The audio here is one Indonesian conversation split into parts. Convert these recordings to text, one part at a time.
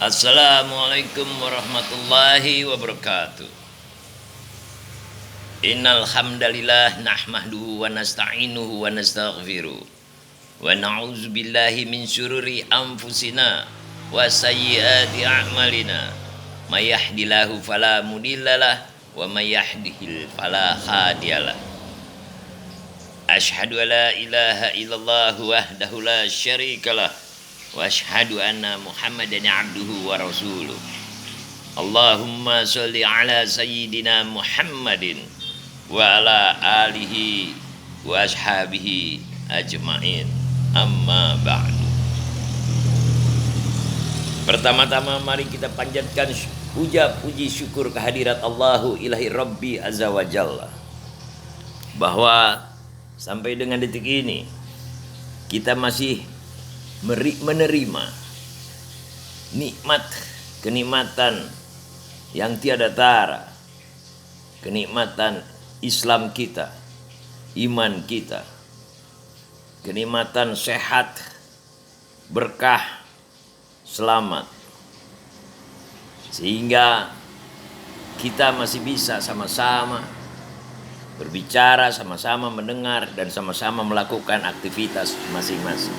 Assalamualaikum warahmatullahi wabarakatuh. Innal hamdalillah nahmaduhu wa nasta'inuhu wa nastaghfiruh wa na'udzu billahi min syururi anfusina wa sayyiati a'malina. May yahdihillahu fala mudhillalah wa may yahdihil fala hadiyalah. Asyhadu an la ilaha illallah wahdahu la syarikalah wa asyhadu anna Muhammadan abduhu wa rasuluh. Allahumma sholli ala sayyidina Muhammadin wa ala alihi wa ashabihi ajma'in. Amma ba'du. Pertama-tama mari kita panjatkan puji syukur kehadirat Allahu ilahi Rabbi azza wa jalla, bahwa sampai dengan detik ini kita masih menerima kenikmatan yang tiada tara, kenikmatan Islam kita, iman kita, kenikmatan sehat, berkah, selamat, sehingga kita masih bisa sama-sama berbicara, sama-sama mendengar, dan sama-sama melakukan aktivitas masing-masing.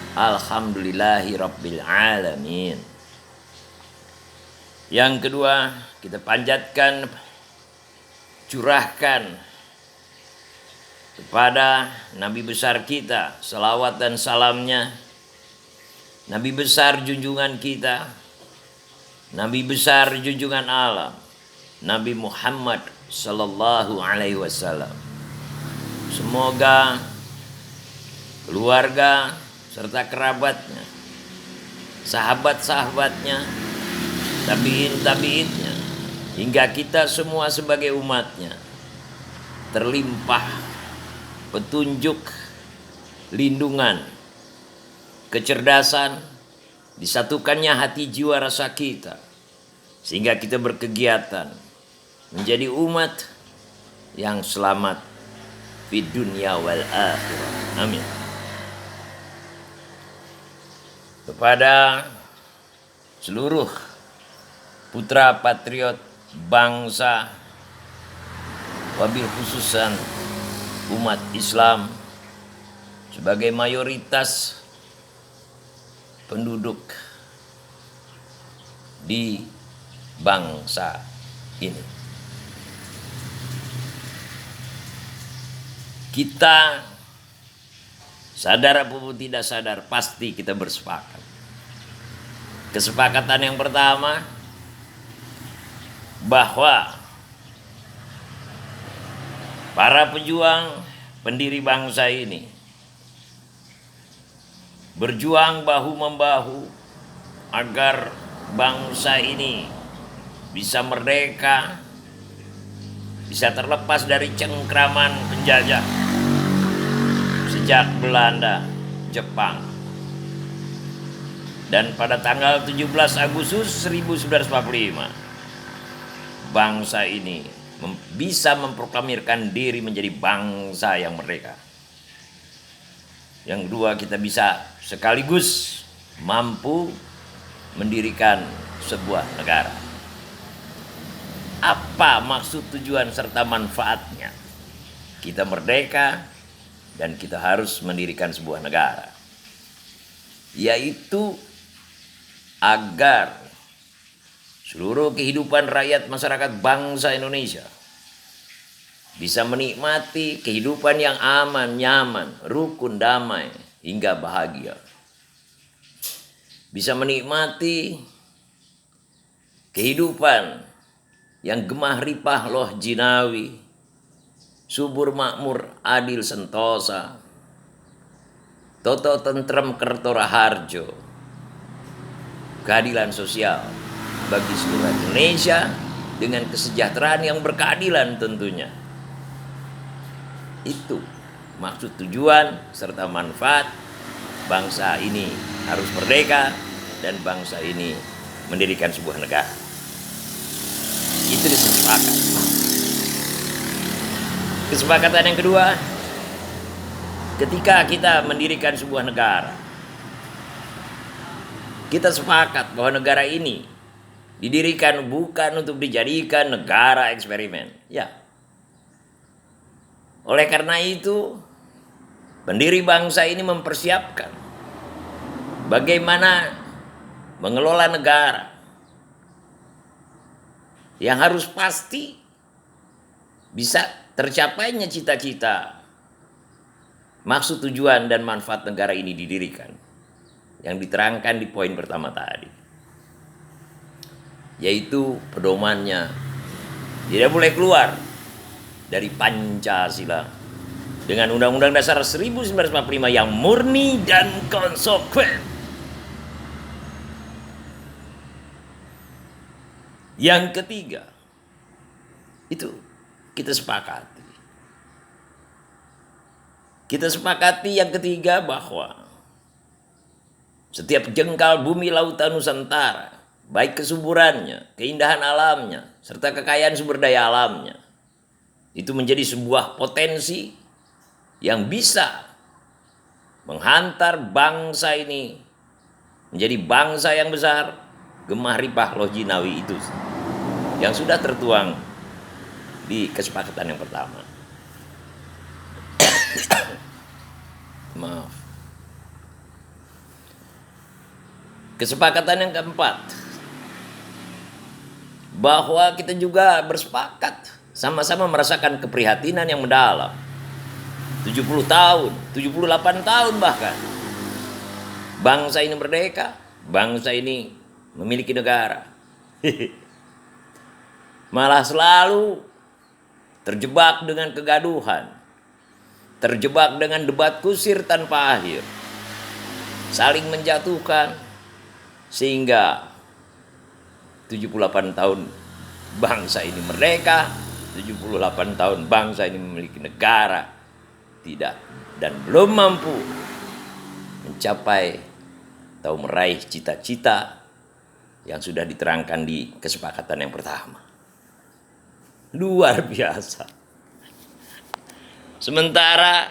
Alhamdulillahi Rabbil Alamin. Yang kedua, kita panjatkan, curahkan kepada Nabi besar kita salawat dan salamnya, Nabi besar junjungan kita, Nabi besar junjungan alam, Nabi Muhammad sallallahu alaihi wasallam. Semoga keluarga serta kerabatnya, sahabat-sahabatnya, tabi'in-tabi'innya, hingga kita semua sebagai umatnya terlimpah petunjuk, lindungan, kecerdasan, disatukannya hati jiwa rasa kita, sehingga kita berkegiatan menjadi umat yang selamat di dunia wal akhirah. Amin. Kepada seluruh putra patriot bangsa, wabil khususan umat Islam sebagai mayoritas penduduk di bangsa ini, kita sadar apapun tidak sadar, pasti kita bersepakat. Kesepakatan yang pertama, bahwa para pejuang pendiri bangsa ini berjuang bahu-membahu agar bangsa ini bisa merdeka, bisa terlepas dari cengkraman penjajah sejak Belanda, Jepang. Dan pada tanggal 17 Agustus 1945, bangsa ini bisa memproklamirkan diri menjadi bangsa yang merdeka. Yang kedua, kita bisa sekaligus mampu mendirikan sebuah negara. Apa maksud, tujuan, serta manfaatnya? Kita merdeka dan kita harus mendirikan sebuah negara, yaitu agar seluruh kehidupan rakyat masyarakat bangsa Indonesia bisa menikmati kehidupan yang aman, nyaman, rukun, damai, hingga bahagia. Bisa menikmati kehidupan yang gemah ripah loh jinawi, subur makmur, adil sentosa, toto tentrem kerto raharjo, keadilan sosial bagi seluruh Indonesia dengan kesejahteraan yang berkeadilan tentunya. Itu maksud, tujuan, serta manfaat bangsa ini harus merdeka dan bangsa ini mendirikan sebuah negara. Itu disepakati. Kesepakatan yang kedua, ketika kita mendirikan sebuah negara, Kita sepakat bahwa negara ini didirikan bukan untuk dijadikan negara eksperimen. Ya. Oleh karena itu, pendiri bangsa ini mempersiapkan bagaimana mengelola negara yang harus pasti bisa tercapainya cita-cita, maksud, tujuan, dan manfaat negara ini didirikan, yang diterangkan di poin pertama tadi, yaitu pedomannya tidak boleh keluar dari Pancasila dengan Undang-Undang Dasar 1945 yang murni dan konsekuen. Yang ketiga, itu kita sepakati. Kita sepakati yang ketiga bahwa setiap jengkal bumi lautan Nusantara, baik kesuburannya, keindahan alamnya, serta kekayaan sumber daya alamnya, itu menjadi sebuah potensi yang bisa menghantar bangsa ini menjadi bangsa yang besar, gemah ripah loh jinawi itu yang sudah tertuang di kesepakatan yang pertama. Maaf. Kesepakatan yang keempat, bahwa kita juga bersepakat sama-sama merasakan keprihatinan yang mendalam. 70 tahun, 78 tahun bahkan bangsa ini merdeka, bangsa ini memiliki negara. Malah selalu terjebak dengan kegaduhan, terjebak dengan debat kusir tanpa akhir, saling menjatuhkan, sehingga 78 tahun bangsa ini merdeka, 78 tahun bangsa ini memiliki negara, tidak dan belum mampu mencapai atau meraih cita-cita yang sudah diterangkan di kesepakatan yang pertama. Luar biasa. Sementara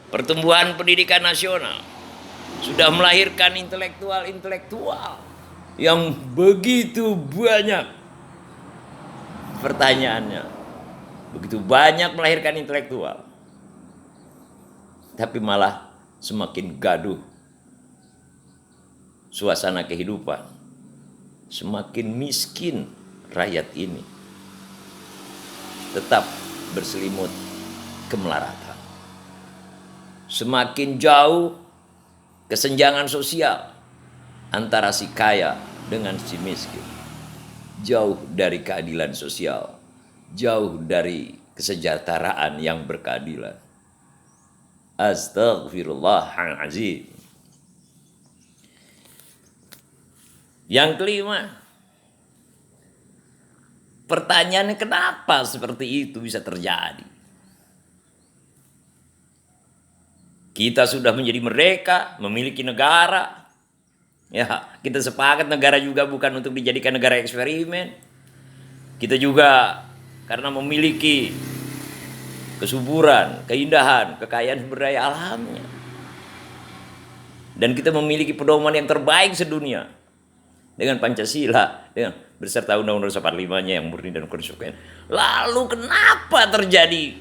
pertumbuhan pendidikan nasional sudah melahirkan intelektual-intelektual yang begitu banyak. Pertanyaannya, begitu banyak melahirkan intelektual, tapi malah semakin gaduh suasana kehidupan, semakin miskin rakyat ini, tetap berselimut kemelaratan. Semakin jauh kesenjangan sosial antara si kaya dengan si miskin, jauh dari keadilan sosial, jauh dari kesejahteraan yang berkeadilan. Astaghfirullahaladzim. Yang kelima, pertanyaannya kenapa seperti itu bisa terjadi? Kita sudah menjadi merdeka, memiliki negara. Ya, kita sepakat negara juga bukan untuk dijadikan negara eksperimen. Kita juga karena memiliki kesuburan, keindahan, kekayaan sumber daya alamnya. Dan kita memiliki pedoman yang terbaik sedunia dengan Pancasila, dengan beserta Undang-Undang 45-nya yang murni dan konsekuen. Lalu kenapa terjadi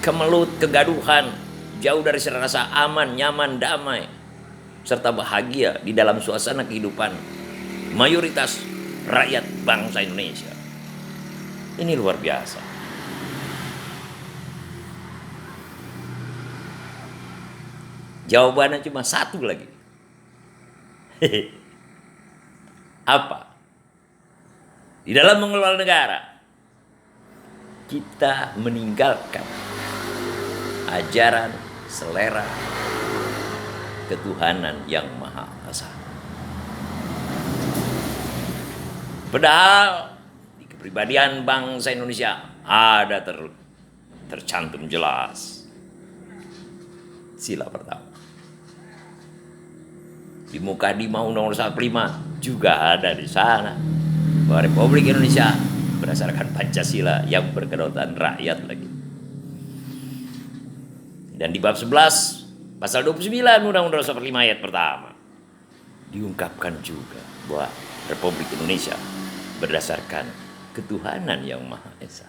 kemelut, kegaduhan, jauh dari rasa aman, nyaman, damai, serta bahagia di dalam suasana kehidupan mayoritas rakyat bangsa Indonesia? Ini luar biasa. Jawabannya cuma satu lagi. Apa? Di dalam mengelola negara, kita meninggalkan ajaran selera ketuhanan yang Maha Esa. Padahal di kepribadian bangsa Indonesia ada tercantum jelas sila pertama. Di Mukadimah Undang-Undang 45 juga ada di sana bahwa Republik Indonesia berdasarkan Pancasila yang berkedaulatan rakyat lagi. Dan di bab 11 pasal 29 Undang-Undang 45 ayat pertama, diungkapkan juga bahwa Republik Indonesia berdasarkan ketuhanan yang Maha Esa.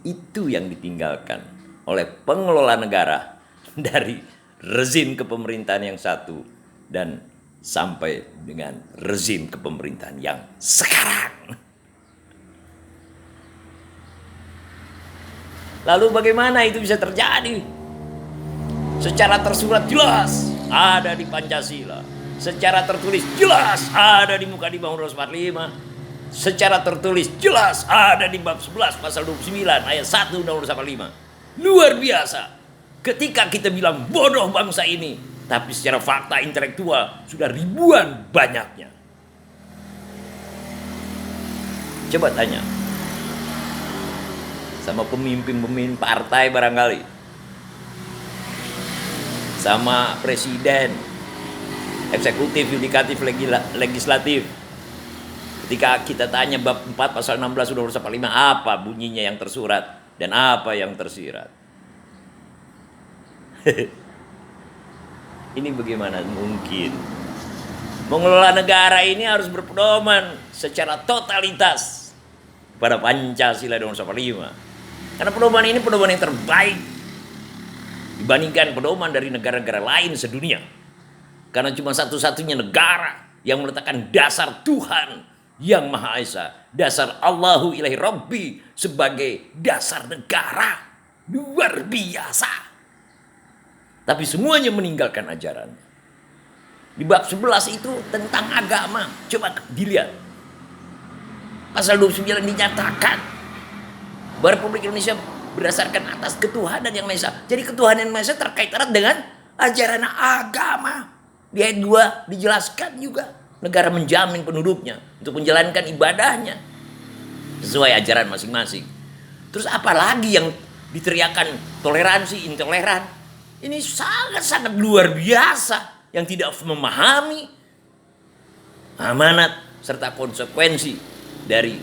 Itu yang ditinggalkan oleh pengelola negara dari rezim kepemerintahan yang satu dan sampai dengan rezim kepemerintahan yang sekarang. Lalu bagaimana itu bisa terjadi? Secara tersurat jelas ada di Pancasila. Secara tertulis jelas ada di muka di Undang-Undang 45. Secara tertulis jelas ada di bab 11 pasal 29 ayat 1 Undang-Undang 45. Luar biasa. Ketika kita bilang bodoh bangsa ini, tapi secara fakta intelektual sudah ribuan banyaknya. Coba tanya sama pemimpin-pemimpin partai barangkali, sama presiden, eksekutif, yudikatif, legislatif. Ketika kita tanya bab 4 pasal 16 Undang-Undang 45, apa bunyinya yang tersurat dan apa yang tersirat? Ini bagaimana mungkin? Mengelola negara ini harus berpedoman secara totalitas pada Pancasila dan Undang-Undang 45. Karena pedoman ini pedoman yang terbaik dibandingkan pedoman dari negara-negara lain sedunia. Karena cuma satu-satunya negara yang meletakkan dasar Tuhan yang Maha Esa, dasar Allahu ilahi Rabbi sebagai dasar negara. Luar biasa. Tapi semuanya meninggalkan ajaran. Di bab 11 itu tentang agama. Coba dilihat. Pasal 29 dinyatakan bahwa Republik Indonesia berdasarkan atas ketuhanan yang Maha Esa. Jadi ketuhanan yang Maha Esa terkait erat dengan ajaran agama. Di ayat 2 dijelaskan juga negara menjamin penduduknya untuk menjalankan ibadahnya sesuai ajaran masing-masing. Terus apalagi yang diteriakan toleransi, intoleran? Ini sangat-sangat luar biasa yang tidak memahami amanat serta konsekuensi dari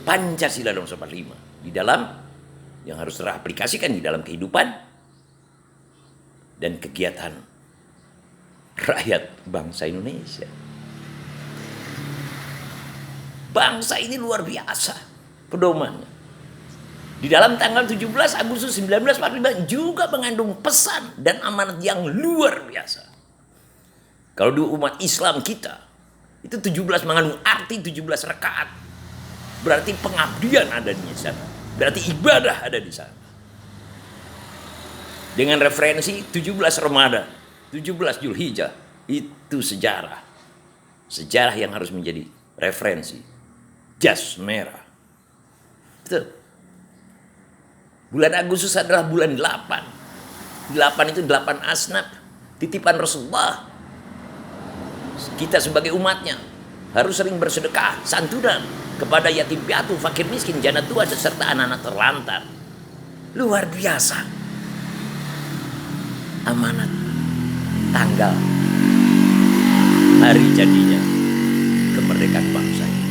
Pancasila dan 45 di dalam yang harus teraplikasikan di dalam kehidupan dan kegiatan rakyat bangsa Indonesia. Bangsa ini luar biasa pedomannya. Di dalam tanggal 17 Agustus 1945 juga mengandung pesan dan amanat yang luar biasa. Kalau di umat Islam kita, itu 17 mengandung arti 17 rakaat. Berarti pengabdian ada di sana. Berarti ibadah ada di sana. Dengan referensi 17 Ramadan, 17 Zulhijjah, itu sejarah. Sejarah yang harus menjadi referensi. Jas merah. Betul. Bulan Agustus adalah bulan 8. 8 itu 8 asnaf. Titipan Rasulullah. Kita sebagai umatnya harus sering bersedekah, santunan kepada yatim piatu, fakir miskin, janda tua, serta anak-anak terlantar. Luar biasa. Amanat. Tanggal. Hari jadinya kemerdekaan bangsa ini.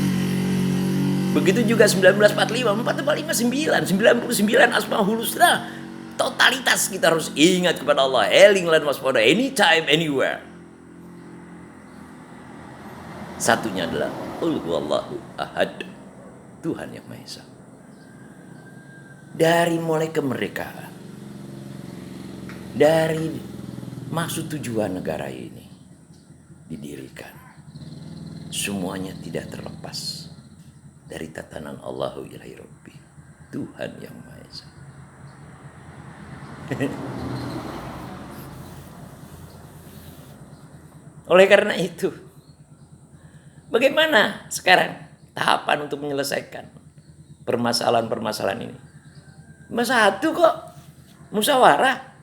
Begitu juga 1945, 45, 99 Asmaul Husna. Totalitas kita harus ingat kepada Allah. Eling lan waspada, anytime, anywhere. Satunya adalah Qul huwallahu ahad, Tuhan yang Maha Esa. Dari mulai kemerdekaan, dari maksud tujuan negara ini didirikan, semuanya tidak terlepas dari tatanan Allahu ilahi Rabbi, Tuhan yang Maha Esa. Oleh karena itu, bagaimana sekarang tahapan untuk menyelesaikan permasalahan-permasalahan ini? Cuma satu kok, musyawarah.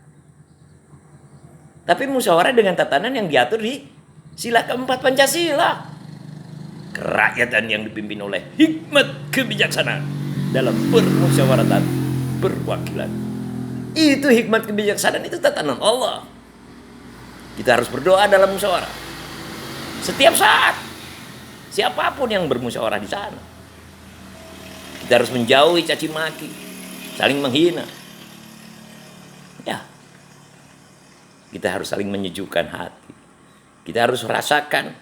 Tapi musyawarah dengan tatanan yang diatur di sila keempat Pancasila. Kerakyatan yang dipimpin oleh hikmat kebijaksanaan dalam permusyawaratan perwakilan. Itu hikmat kebijaksanaan, itu tatanan Allah. Kita harus berdoa dalam musyawarah. Setiap saat. Siapapun yang bermusyawarah di sana. Kita harus menjauhi caci maki, saling menghina. Ya. Kita harus saling menyejukkan hati. Kita harus rasakan,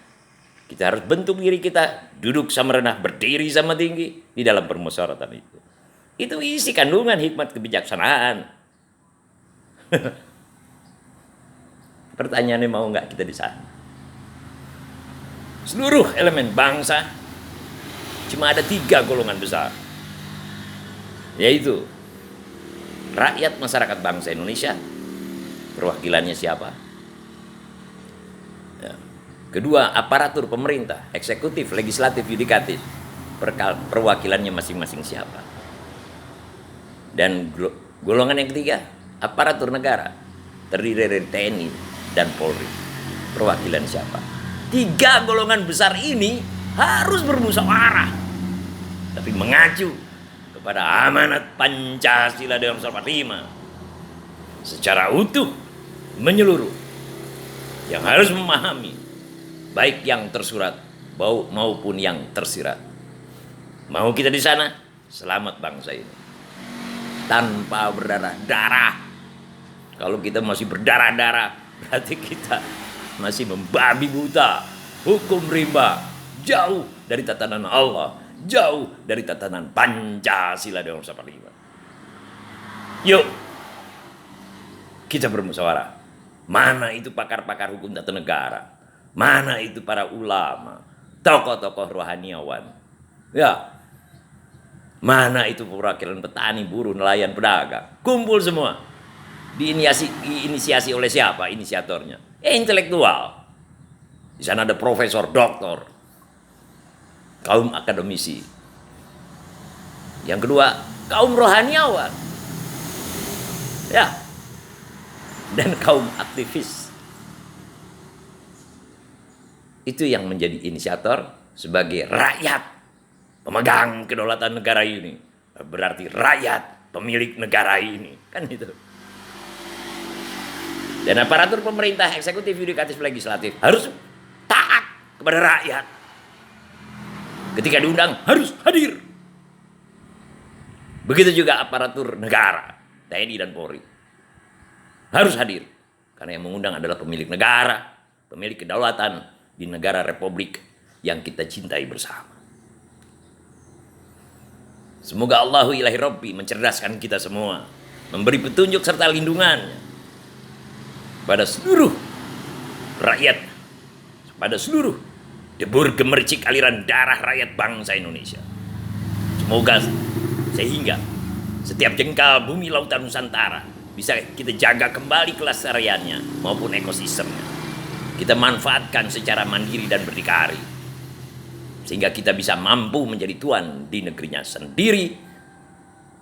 kita harus bentuk diri kita, duduk sama rendah, berdiri sama tinggi di dalam permusyawaratan itu. Itu isi kandungan hikmat kebijaksanaan. Pertanyaannya, mau nggak kita di sana? Seluruh elemen bangsa cuma ada 3 golongan besar, yaitu rakyat masyarakat bangsa Indonesia, perwakilannya siapa? Ya. Kedua, aparatur pemerintah, eksekutif, legislatif, yudikatif, perwakilannya masing-masing siapa? Dan golongan yang ketiga, aparatur negara, terdiri dari TNI dan Polri, perwakilan siapa? 3 golongan besar ini harus bermusyawarah, tapi mengacu kepada amanat Pancasila Dewan 45 secara utuh, menyeluruh, yang harus memahami baik yang tersurat maupun yang tersirat. Mau kita di sana, selamat bangsa ini tanpa berdarah-darah. Kalau kita masih berdarah-darah, berarti kita masih membabi buta, hukum rimba, jauh dari tatanan Allah, jauh dari tatanan Pancasila Dewan 45. Yuk, kita bermusyawarah. Mana itu pakar-pakar hukum tata negara? Mana itu para ulama, tokoh-tokoh rohaniawan? Ya, mana itu perwakilan petani, buruh, nelayan, pedagang? Kumpul semua. Diinisiasi oleh siapa inisiatornya? Intelektual. Di sana ada profesor, doktor, kaum akademisi. Yang kedua, kaum rohaniawan. Ya. Dan kaum aktivis. Itu yang menjadi inisiator sebagai rakyat pemegang kedaulatan negara ini. Berarti rakyat pemilik negara ini. Kan itu. Dan aparatur pemerintah, eksekutif, yudikatif, legislatif harus taat kepada rakyat. Ketika diundang harus hadir. Begitu juga aparatur negara, TNI dan Polri. Harus hadir. Karena yang mengundang adalah pemilik negara, pemilik kedaulatan di negara republik yang kita cintai bersama. Semoga Allahu ilahi Rabbi mencerdaskan kita semua, memberi petunjuk serta lindungannya pada seluruh rakyat, pada seluruh debur gemercik aliran darah rakyat bangsa Indonesia. Semoga sehingga setiap jengkal bumi lautan Nusantara bisa kita jaga kembali kelestariannya maupun ekosistemnya. Kita manfaatkan secara mandiri dan berdikari, sehingga kita bisa mampu menjadi tuan di negerinya sendiri,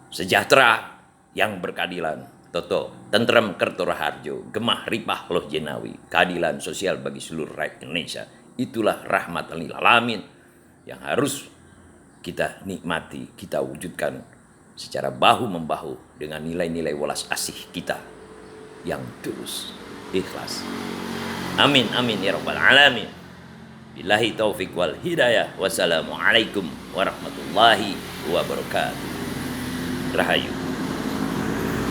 sejahtera yang berkeadilan. Toto, tentrem kertora harjo, gemah ripah loh jenawi, keadilan sosial bagi seluruh rakyat Indonesia. Itulah rahmatan lil alamin yang harus kita nikmati, kita wujudkan secara bahu-membahu dengan nilai-nilai welas asih kita yang tulus, ikhlas. Amin, amin ya rabbal alamin. Billahi taufik wal hidayah. Wassalamualaikum warahmatullahi wabarakatuh. Rahayu.